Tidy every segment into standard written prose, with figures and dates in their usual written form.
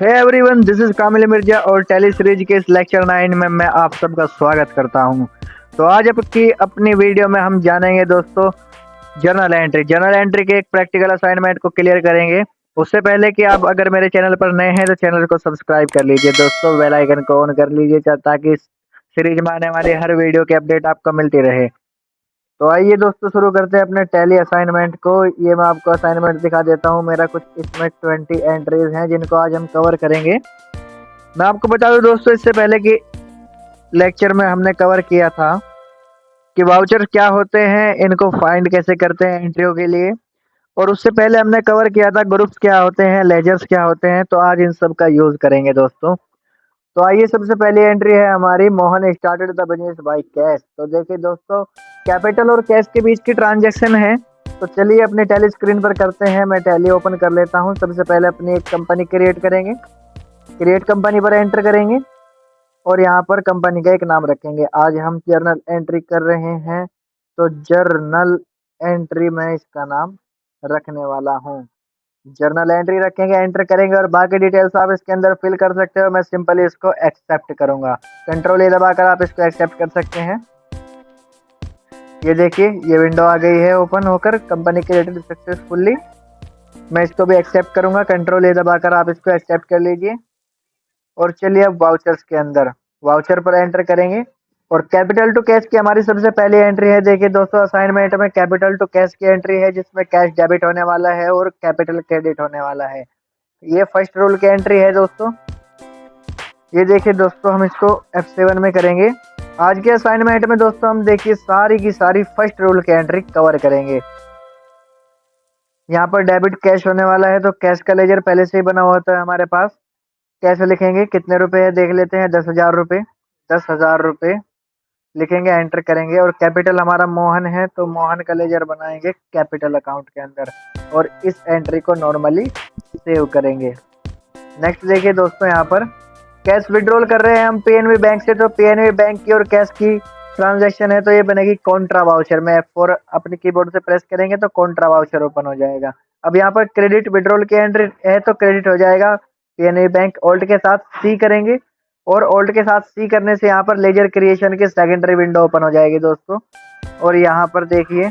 Hey everyone, this is कामिल मिर्जा और tally series के इस लेक्चर 9 में मैं आप सबका स्वागत करता हूं। तो आज आपकी अपनी वीडियो में हम जानेंगे दोस्तों जर्नल एंट्री के एक प्रैक्टिकल असाइनमेंट को क्लियर करेंगे। उससे पहले कि आप अगर मेरे चैनल पर नए हैं तो चैनल को सब्सक्राइब कर लीजिए दोस्तों, बेल आइकन को ऑन कर लीजिए ताकि इस सीरीज में आने वाली हर वीडियो की अपडेट आपको मिलती रहे। तो आइए दोस्तों शुरू करते हैं अपने टैली असाइनमेंट को। ये मैं आपको असाइनमेंट दिखा देता हूँ। मेरा कुछ इसमें 20 एंट्रीज हैं जिनको आज हम कवर करेंगे। मैं आपको बता दूं दोस्तों, इससे पहले कि लेक्चर में हमने कवर किया था कि वाउचर क्या होते हैं, इनको फाइंड कैसे करते हैं एंट्रियों के लिए, और उससे पहले हमने कवर किया था ग्रुप्स क्या होते हैं, लेजर्स क्या होते हैं। तो आज इन सब का यूज करेंगे दोस्तों। तो आइए, सबसे पहली एंट्री है हमारी, Mohan started the business by cash. तो देखिए दोस्तों, कैपिटल और कैश के बीच की ट्रांजैक्शन है। तो चलिए अपनी टैली स्क्रीन पर करते हैं। मैं टैली ओपन कर लेता हूं। सबसे पहले अपनी एक कंपनी क्रिएट करेंगे। क्रिएट कंपनी पर एंटर करेंगे और यहाँ पर कंपनी का एक नाम रखेंगे। आज हम जर्नल एंट्री कर रहे हैं तो जर्नल एंट्री मैं इसका नाम रखने वाला हूँ। जर्नल एंट्री रखेंगे, एंटर करेंगे और बाकी डिटेल्स आप इसके अंदर फिल कर सकते हो। मैं सिंपली इसको एक्सेप्ट करूंगा। कंट्रोल ए दबाकर आप इसको एक्सेप्ट कर सकते हैं। ये देखिए, ये विंडो आ गई है ओपन होकर, कंपनी क्रिएटेड सक्सेसफुली। मैं इसको भी एक्सेप्ट करूंगा। कंट्रोल ए दबाकर आप इसको एक्सेप्ट कर लीजिए। और चलिए अब वाउचर्स के अंदर, वाउचर पर एंटर करेंगे और कैपिटल टू कैश की हमारी सबसे पहली एंट्री है। देखिए दोस्तों, असाइनमेंट में कैपिटल टू कैश की एंट्री है जिसमें कैश डेबिट होने वाला है और कैपिटल क्रेडिट होने वाला है। ये फर्स्ट रूल की एंट्री है दोस्तों। ये देखिए दोस्तों, हम इसको F7 में करेंगे। आज के असाइनमेंट में दोस्तों हम देखिए सारी की सारी फर्स्ट रूल की एंट्री कवर करेंगे। यहाँ पर डेबिट कैश होने वाला है तो कैश का लेजर पहले से ही बना हुआ था हमारे पास। कैसे लिखेंगे, कितने रुपए है देख लेते हैं। 10,000 रुपये, 10,000 रुपये लिखेंगे, एंटर करेंगे। और कैपिटल हमारा मोहन है तो मोहन का लेजर बनाएंगे कैपिटल अकाउंट के अंदर और इस एंट्री को नॉर्मली सेव करेंगे। नेक्स्ट देखिए दोस्तों, यहाँ पर कैश विड्रॉल कर रहे हैं हम पीएनबी बैंक से, तो पीएनबी बैंक की और कैश की ट्रांजैक्शन है तो ये बनेगी कॉन्ट्रा वाउचर में। F4 अपने कीबोर्ड से प्रेस करेंगे तो कॉन्ट्रा वाउचर ओपन हो जाएगा। अब यहाँ पर क्रेडिट विड्रॉल की एंट्री है तो क्रेडिट हो जाएगा पीएनबी बैंक। ऑल्ट के साथ सी करेंगे और ऑल्ट के साथ सी करने से यहाँ पर लेजर क्रिएशन की सेकेंडरी विंडो ओपन हो जाएगी दोस्तों। और यहाँ पर देखिए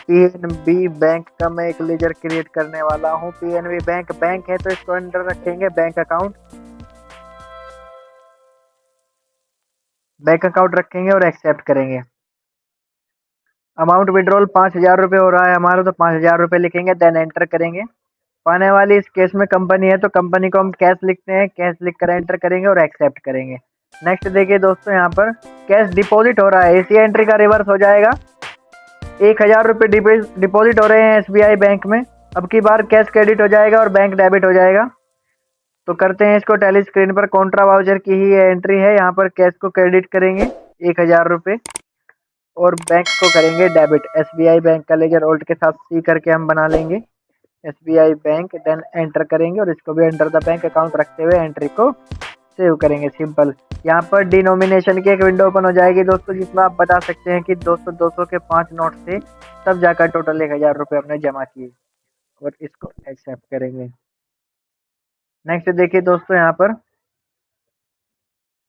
पीएनबी बैंक का मैं एक लेजर क्रिएट करने वाला हूँ। पीएनबी बैंक है तो इसको अंडर रखेंगे बैंक अकाउंट रखेंगे और एक्सेप्ट करेंगे। अमाउंट विड्रॉल 5,000 रुपये हो रहा है हमारा तो 5,000 रुपये लिखेंगे, देन एंटर करेंगे। पाने वाली इस केस में कंपनी है तो कंपनी को हम कैश लिखते हैं, कैश लिखकर एंटर करेंगे और एक्सेप्ट करेंगे। नेक्स्ट देखिए दोस्तों, यहाँ पर कैश डिपॉजिट हो रहा है, इसी एंट्री का रिवर्स हो जाएगा। 1,000 रुपये डिपॉजिट हो रहे हैं SBI बैंक में। अब की बार कैश क्रेडिट हो जाएगा और बैंक डेबिट हो जाएगा। तो करते हैं इसको टैली स्क्रीन पर। कॉन्ट्रा वाउचर की ही एंट्री है। यहाँ पर कैश को क्रेडिट करेंगे 1,000 रुपये और बैंक को करेंगे डेबिट। SBI बैंक का लेजर ऑल्ट के साथ सी करके हम बना लेंगे SBI बैंक, देन एंटर करेंगे और इसको भी अंडर द बैंक अकाउंट रखते हुए एंट्री को सेव करेंगे। सिंपल। यहाँ पर डिनोमिनेशन की एक विंडो ओपन हो जाएगी दोस्तों जिसमें आप बता सकते हैं कि 200 के 5 नोट से तब जाकर टोटल 1,000 रुपये हमने जमा किए और इसको एक्सेप्ट करेंगे। नेक्स्ट देखिए दोस्तों, यहाँ पर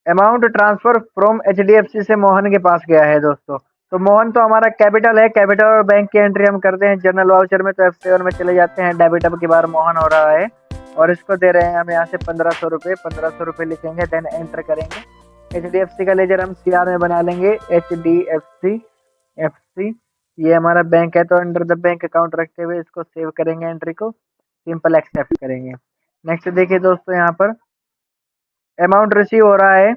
अमाउंट ट्रांसफर फ्रॉम HDFC से मोहन के पास गया है दोस्तों। तो मोहन तो हमारा कैपिटल है, कैपिटल और बैंक की एंट्री हम करते हैं जर्नल वाउचर में तो F7 में चले जाते हैं। डेबिट अब की बार मोहन हो रहा है और इसको दे रहे हैं हम यहाँ से 1,500 रुपये। 1,500 रुपये लिखेंगे, देन एंटर करेंगे। HDFC का लेजर हम CR में बना लेंगे, HDFC FC। ये हमारा बैंक है तो अंडर द बैंक अकाउंट रखते हुए इसको सेव करेंगे, एंट्री को सिंपल एक्सेप्ट करेंगे। नेक्स्ट देखिए दोस्तों, यहाँ पर अमाउंट रिसीव हो रहा है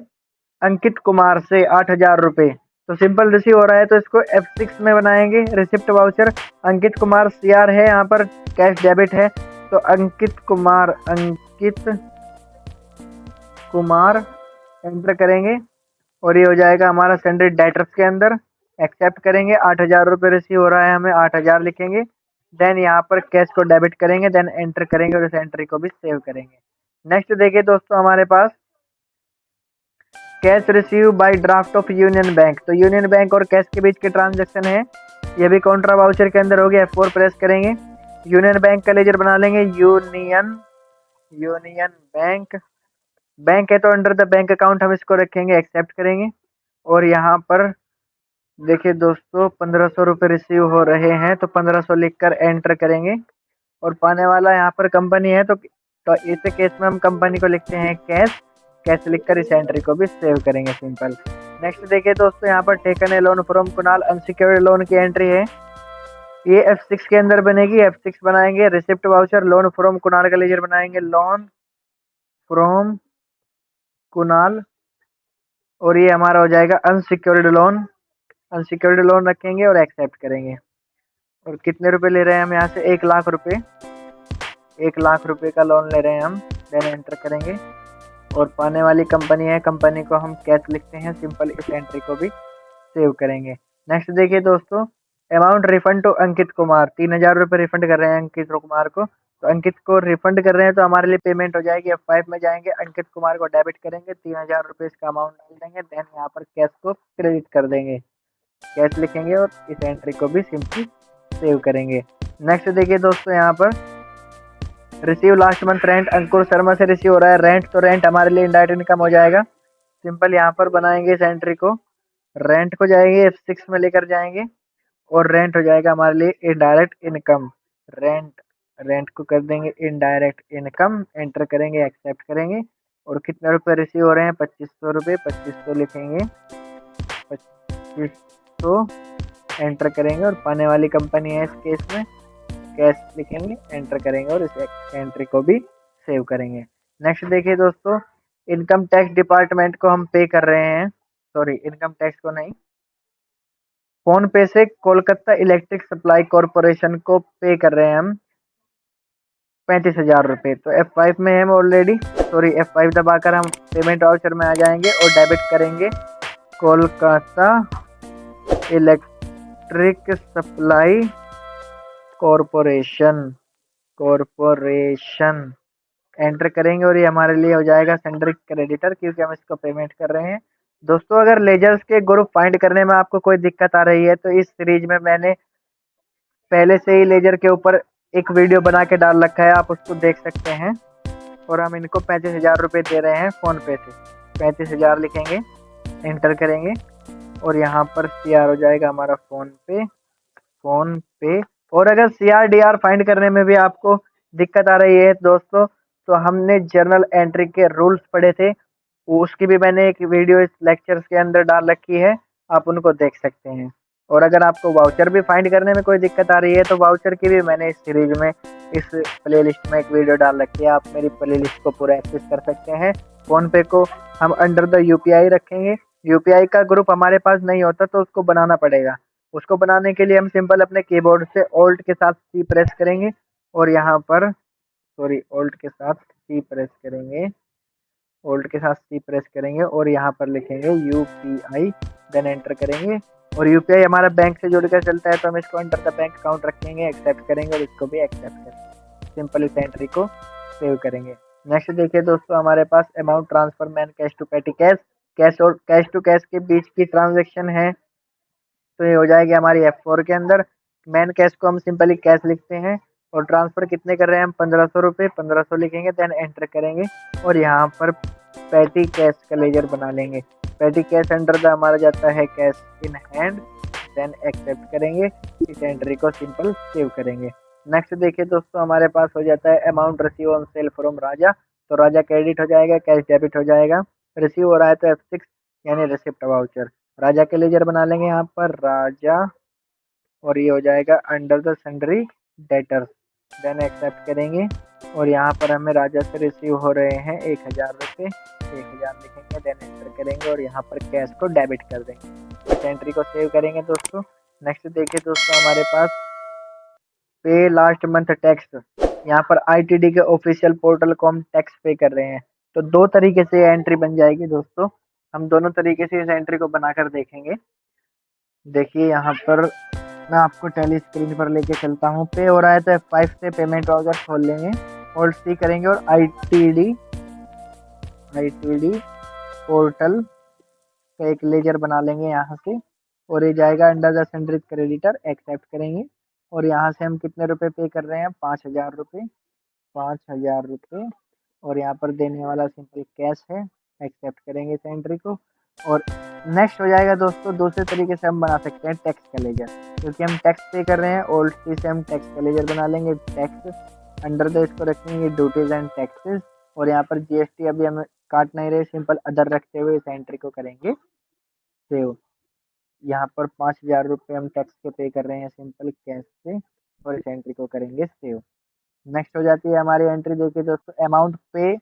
अंकित कुमार से 8,000 रुपये। तो सिंपल रिसीव हो रहा है तो इसको F6 में बनाएंगे। Receipt voucher Ankit Kumar CR है, यहाँ पर कैश डेबिट है तो अंकित कुमार एंटर करेंगे और ये हो जाएगा हमारा सेंडेड डेटर्स के अंदर। एक्सेप्ट करेंगे। 8,000 रुपये रिसीव हो रहा है, हमें 8,000 लिखेंगे। देन यहाँ पर कैश को डेबिट करेंगे, देन एंटर करेंगे और इस एंट्री को भी सेव करेंगे। नेक्स्ट देखिए दोस्तों, हमारे पास cash receive by draft of Union Bank. तो यूनियन बैंक और कैश के बीच की ट्रांजैक्शन है, ये भी कॉन्ट्रा वाउचर के अंदर हो गया। F4 प्रेस करेंगे, यूनियन बैंक का लेजर बना लेंगे। यूनियन बैंक, बैंक है तो अंडर द बैंक अकाउंट हम इसको रखेंगे, एक्सेप्ट करेंगे। और यहाँ पर देखिए दोस्तों 1500 रुपये रिसीव हो रहे हैं, तो 1500 लिख कर एंटर करेंगे। और पाने वाला यहाँ पर कंपनी है, तो इस केस में हम कंपनी को लिखते हैं कैश। कैश लिखकर इस एंट्री को भी सेव करेंगे, सिंपल। नेक्स्ट देखिए दोस्तों, यहाँ पर taken a loan from Kunal unsecured loan की एंट्री है, ये F6 के अंदर बनेगी। F6 बनाएंगे, receipt voucher loan from Kunal का लेजर बनाएंगे, लोन फ्रॉम कुणाल, और ये हमारा हो जाएगा अनसिक्योर्ड लोन। अनसिक्योर्ड लोन रखेंगे और एक्सेप्ट करेंगे। और कितने रुपए ले रहे हैं हम यहाँ से, 1,00,000 रुपये। 1,00,000 रुपये का लोन ले रहे हैं हम, देन एंटर करेंगे। और पाने वाली कंपनी है, कंपनी को हम कैश लिखते हैं, सिंपल। इस एंट्री को भी सेव करेंगे। नेक्स्ट देखिए दोस्तों, amount refund to Ankit Kumar, 3,000 रुपये रिफंड कर रहे हैं अंकित कुमार को। तो अंकित को रिफंड कर रहे हैं तो हमारे लिए पेमेंट हो जाएगी। F5 में जाएंगे, अंकित कुमार को डेबिट करेंगे, 3,000 रुपये इसका अमाउंट डाल देंगे, देन यहाँ पर कैश को क्रेडिट कर देंगे, कैश लिखेंगे और इस एंट्री को भी सिंपली सेव करेंगे। नेक्स्ट देखिए दोस्तों, यहाँ पर रिसीव लास्ट मंथ रेंट, अंकुर शर्मा से रिसीव हो रहा है रेंट, तो रेंट हमारे लिए इनडायरेक्ट इनकम हो जाएगा। सिंपल यहाँ पर बनाएंगे इस एंट्री को, रेंट को जाएंगे F6 में लेकर जाएंगे, और रेंट हो जाएगा हमारे लिए इनडायरेक्ट इनकम। रेंट, रेंट को कर देंगे इनडायरेक्ट इनकम, एंटर करेंगे, एक्सेप्ट करेंगे। और कितने रुपए रिसीव हो रहे हैं, 2500 रुपये, 2500 लिखेंगे, 2500 एंटर करेंगे। और पाने वाली कंपनी है इस केस में, कैश लिखेंगे, एंटर करेंगे और इस एंट्री को भी सेव करेंगे। नेक्स्ट देखिए दोस्तों, इनकम टैक्स डिपार्टमेंट को हम पे कर रहे हैं, सॉरी इनकम टैक्स को नहीं, फोन पे से कोलकाता इलेक्ट्रिक सप्लाई कॉरपोरेशन को पे कर रहे हैं हम 35,000 रुपये। तो F5 में हम ऑलरेडी, सॉरी F5 दबाकर हम पेमेंट वाउचर में आ जाएंगे और डेबिट करेंगे Kolkata electric supply corporation enter करेंगे। और ये हमारे लिए हो जाएगा सेंडर क्रेडिटर, क्योंकि हम इसको पेमेंट कर रहे हैं। दोस्तों अगर लेजर्स के ग्रुप फाइंड करने में आपको कोई दिक्कत आ रही है, तो इस सीरीज में मैंने पहले से ही लेजर के ऊपर एक वीडियो बना के डाल रखा है, आप उसको देख सकते हैं। और हम इनको 35,000 रुपये दे रहे हैं फ़ोन पे से, 35,000 लिखेंगे, एंटर करेंगे। और यहाँ पर CR हो जाएगा हमारा फ़ोन पे। और अगर CRDR फाइंड करने में भी आपको दिक्कत आ रही है दोस्तों, तो हमने जर्नल एंट्री के रूल्स पढ़े थे, उसकी भी मैंने एक वीडियो इस लेक्चर्स के अंदर डाल रखी है, आप उनको देख सकते हैं। और अगर आपको वाउचर भी फाइंड करने में कोई दिक्कत आ रही है, तो वाउचर की भी मैंने इस सीरीज में, इस प्लेलिस्ट में एक वीडियो डाल रखी है, आप मेरी प्लेलिस्ट को पूरा एक्सेस कर सकते हैं। फ़ोन पे को हम अंडर द UPI रखेंगे। UPI का ग्रुप हमारे पास नहीं होता तो उसको बनाना पड़ेगा। उसको बनाने के लिए हम सिंपल अपने कीबोर्ड से ऑल्ट के साथ C प्रेस करेंगे, और यहाँ पर, सॉरी ऑल्ट के साथ C प्रेस करेंगे, ऑल्ट के साथ C प्रेस करेंगे और यहाँ पर लिखेंगे UPI, देन एंटर करेंगे। और UPI हमारा बैंक से जुड़कर चलता है, तो हम इसको अंडर द बैंक अकाउंट रखेंगे, एक्सेप्ट करेंगे और इसको भी एक्सेप्ट करेंगे, सिंपल इस एंट्री को सेव करेंगे। नेक्स्ट देखिए दोस्तों, हमारे पास amount transfer main cash to petty cash, cash और कैश टू कैश के बीच की ट्रांजेक्शन है, तो ये हो जाएगी हमारी F4 के अंदर। मैन कैश को हम सिंपली कैश लिखते हैं, और ट्रांसफ़र कितने कर रहे हैं हम, 1500 रुपये, 1500 लिखेंगे, देन एंटर करेंगे। और यहाँ पर पेटी कैश का लेजर बना लेंगे, पेटी कैश अंडर द हमारा जाता है cash in hand, then accept करेंगे, इस एंट्री को सिंपल सेव करेंगे। नेक्स्ट देखिए दोस्तों, हमारे पास हो जाता है amount receive on sale from Raja, तो राजा क्रेडिट हो जाएगा, कैश डेबिट हो जाएगा। रिसीव हो रहा है तो F6 यानी रिसिप्ट वाउचर, राजा के लेजर बना लेंगे यहाँ पर राजा, और ये हो जाएगा under the sundry debtors, then accept करेंगे। और यहाँ पर हमें राजा से रिसीव हो रहे हैं 1,000 रुपये, 1,000 लिखेंगे, देन एंटर करेंगे और यहाँ पर कैश को डेबिट कर देंगे, इस एंट्री को सेव करेंगे दोस्तों। नेक्स्ट देखिए दोस्तों, हमारे पास पे लास्ट मंथ टैक्स, यहाँ पर ITD के ऑफिशियल पोर्टल को हम टैक्स पे कर रहे हैं, तो दो तरीके से एंट्री बन जाएगी दोस्तों, हम दोनों तरीके से इस एंट्री को बनाकर देखेंगे। देखिए यहाँ पर मैं आपको टैली स्क्रीन पर लेके चलता हूँ, पे हो रहा है तो F5 से पेमेंट वाउचर खोल लेंगे, ऑल्ट C करेंगे और ITD पोर्टल का एक लेजर बना लेंगे यहाँ से, और ये जाएगा under the sundry creditor, accept करेंगे। और यहाँ से हम कितने रुपए पे कर रहे हैं, 5,000 रुपये, 5,000 रुपये, और यहाँ पर देने वाला सिंपल कैश है, एक्सेप्ट करेंगे इस एंट्री को। और नेक्स्ट हो जाएगा दोस्तों, दूसरे तरीके से हम बना सकते हैं टैक्स का लेजर, क्योंकि हम टैक्स पे कर रहे हैं। ओल्ड सी से हम टैक्स का लेजर बना लेंगे। टैक्स अंडर द इसको रखेंगे ड्यूटीज एंड टैक्सेस, और यहाँ पर जीएसटी अभी हम काट नहीं रहे, सिंपल अदर रखते हुए इस एंट्री को करेंगे सेव। यहाँ पर 5,000 रुपये हम टैक्स के पे कर रहे हैं सिंपल कैश से, और इस एंट्री को करेंगे सेव। नेक्स्ट हो जाती है हमारी एंट्री, देखिए दोस्तों, अमाउंट पे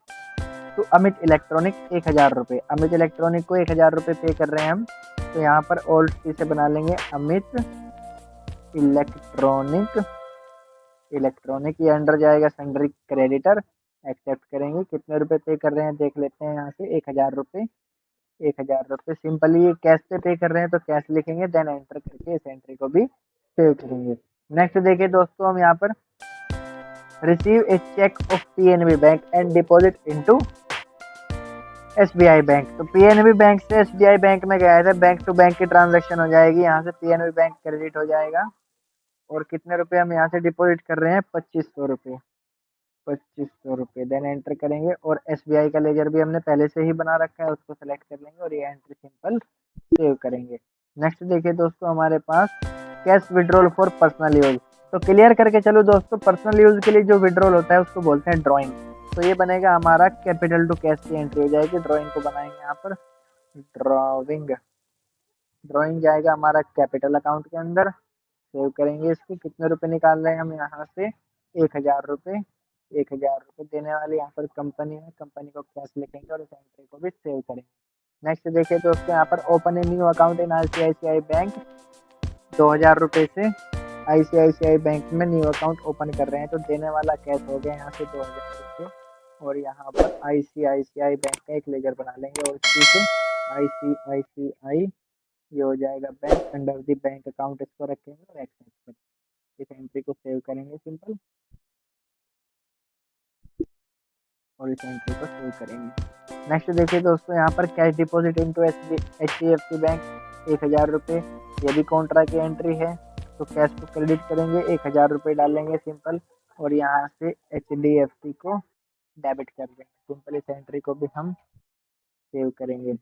टू अमित इलेक्ट्रॉनिक 1,000 रुपये। अमित इलेक्ट्रॉनिक को 1,000 रुपये पे कर रहे हैं हम, तो यहाँ पर ओल्ड सी से बना लेंगे अमित इलेक्ट्रॉनिक। इलेक्ट्रॉनिक ये अंडर जाएगा सन्ड्री क्रेडिटर, एक्सेप्ट करेंगे। कितने रुपए पे कर रहे हैं देख लेते हैं, यहाँ से 1,000 रुपये। 1,000 रुपये सिंपली ये कैश से पे कर रहे हैं, तो कैश लिखेंगे, देन एंटर करके इस एंट्री को भी सेव करेंगे। नेक्स्ट देखिए दोस्तों, हम यहाँ पर receive a cheque of PNB bank and deposit into SBI bank. तो पीएनबी बैंक से एसबीआई बैंक में गया था, बैंक टू बैंक की ट्रांजैक्शन हो जाएगी, यहाँ से पीएनबी बैंक क्रेडिट हो जाएगा। और कितने रुपए हम यहाँ से डिपॉजिट कर रहे हैं, 2,500 रुपये। 2,500 रुपये, देन एंटर करेंगे। और एसबीआई का लेजर भी हमने पहले से ही बना रखा है, उसको सेलेक्ट कर लेंगे और ये एंट्री सिंपल सेव करेंगे। नेक्स्ट देखिए दोस्तों, हमारे पास cash withdrawal for personal use. तो क्लियर करके चलो दोस्तों, पर्सनल यूज के लिए जो विड्रॉल होता है उसको बोलते हैं ड्राइंग। तो ये बनेगा हमारा कैपिटल टू कैश की एंट्री हो जाएगी। ड्राइंग को बनाएंगे यहाँ पर ड्राइंग। ड्राइंग जाएगा हमारा कैपिटल अकाउंट के अंदर, सेव करेंगे इसको। कितने रुपए निकाल रहे हैं हम यहाँ से, 1,000 रुपये। 1,000 रुपये देने वाले यहाँ पर कंपनी है, कंपनी को कैश लिखेंगे और इस एंट्री को भी सेव करेंगे। नेक्स्ट देखिए दोस्तों, यहाँ पर open a new account in ICICI bank. 2,000 रुपये से आईसीआईसीआई बैंक में न्यू अकाउंट ओपन कर रहे हैं, तो देने वाला कैश हो गया यहाँ से 2,000 रुपये। और यहाँ पर आईसीआईसीआई बैंक का एक लेजर बना लेंगे, और इसी से आईसीआईसीआई ये हो जाएगा bank, under the bank account इसको रखेंगे और एक्सेप्ट करेंगे। इस एंट्री को सेव करेंगे सिंपल, और इस एंट्री को सेव करेंगे। नेक्स्ट देखिए दोस्तों, यहाँ पर cash deposit into HDFC bank 1,000 रुपये। ये भी कॉन्ट्रा की एंट्री है, तो कैश को क्रेडिट करेंगे, 1,000 रुपये डालेंगे सिंपल, और यहाँ से एचडीएफसी को डेबिट कर देंगे सिंपल। इस एंट्री को भी हम सेव करेंगे।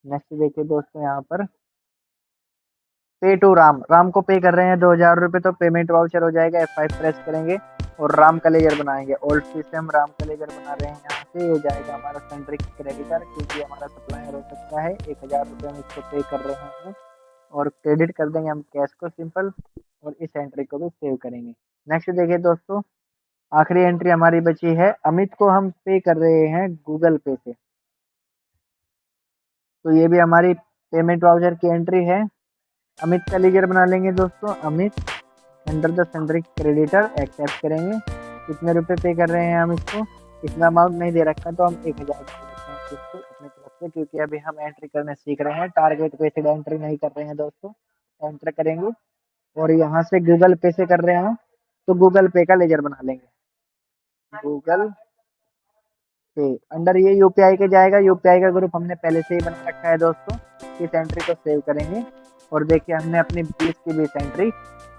नेक्स्ट देखिए दोस्तों, यहाँ पर पे टू राम। राम को पे कर रहे हैं 2,000 रुपये, तो पेमेंट वाउचर हो जाएगा। F5 प्रेस करेंगे और राम का लेजर बनाएंगे। ओल्ड सिस्टम राम का लेजर बना रहे हैं, यहाँ से ये जाएगा हमारा सेंट्रिक क्रेडिटर, क्योंकि हमारा सप्लायर हो सकता है। 1,000 रुपये हम इसको पे कर रहे हैं और क्रेडिट कर देंगे हम कैश को सिंपल, और इस एंट्री को भी सेव करेंगे। नेक्स्ट देखिए दोस्तों, आखिरी एंट्री हमारी बची है। अमित को हम पे कर रहे हैं गूगल पे से, तो ये भी हमारी पेमेंट वाउचर की एंट्री है। अमित का लेजर बना लेंगे दोस्तों, Amit under the sundry creditor, accept करेंगे। कितने रुपए पे कर रहे हैं हम इसको, इतना अमाउंट नहीं दे रखा, तो हम 1,000 इसको अपनी तरफ से, क्योंकि अभी हम एंट्री करने सीख रहे हैं, टारगेट बेस्ड एंट्री नहीं कर रहे हैं दोस्तों। एंटर करेंगे और यहाँ से गूगल पे से कर रहे हैं, तो गूगल पे का लेजर बना लेंगे, गूगल पे। अंडर ये यूपीआई के जाएगा, यूपीआई का ग्रुप हमने पहले से ही बना रखा है दोस्तों। इस एंट्री को सेव करेंगे, और देखिए हमने अपनी 20 की 20 एंट्री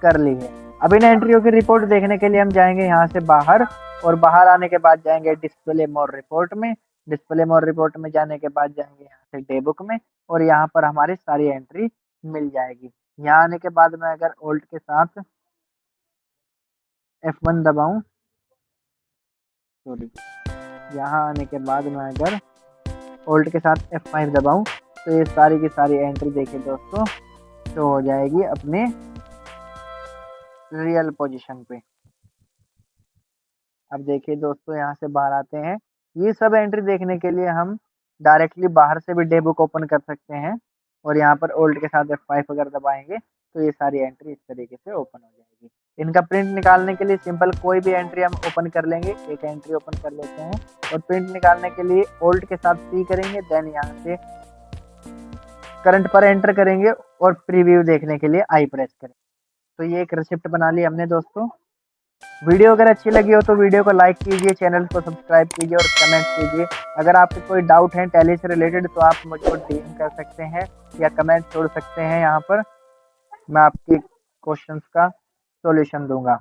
कर ली है। अब इन एंट्रियों की रिपोर्ट देखने के लिए हम जाएंगे यहाँ से बाहर, और बाहर आने के बाद जाएंगे डिस्प्ले मोर रिपोर्ट में। डिस्प्ले मोर रिपोर्ट में जाने के बाद जाएंगे यहाँ से डे बुक में, और यहाँ पर हमारी सारी एंट्री मिल जाएगी। यहाँ आने के बाद मैं अगर ओल्ट के साथ F1 दबाऊं, सॉरी, यहाँ आने के बाद मैं अगर ओल्ट के साथ F5 दबाऊं, तो ये सारी की सारी एंट्री देखिए दोस्तों शो हो जाएगी अपने रियल पोजीशन पे। अब देखिए दोस्तों, यहाँ से बाहर आते हैं। ये सब एंट्री देखने के लिए हम डायरेक्टली बाहर से भी डे बुक ओपन कर सकते हैं, और यहाँ पर ओल्ट के साथ F5 अगर दबाएंगे तो ये सारी एंट्री इस तरीके से ओपन हो जाएगी। इनका प्रिंट निकालने के लिए सिंपल कोई भी एंट्री हम ओपन कर लेंगे। एक एंट्री ओपन कर लेते हैं, और प्रिंट निकालने के लिए ओल्ट के साथ C करेंगे, देन यहाँ से करंट पर एंटर करेंगे, और प्रीव्यू देखने के लिए I प्रेस करें। तो ये एक रिसिप्ट बना ली हमने दोस्तों। वीडियो अगर अच्छी लगी हो तो वीडियो को लाइक कीजिए, चैनल को सब्सक्राइब कीजिए और कमेंट कीजिए। अगर आपके कोई डाउट है टैली से रिलेटेड, तो आप मुझको डीएम कर सकते हैं या कमेंट छोड़ सकते हैं। यहाँ पर मैं आपके क्वेश्चंस का सॉल्यूशन दूंगा।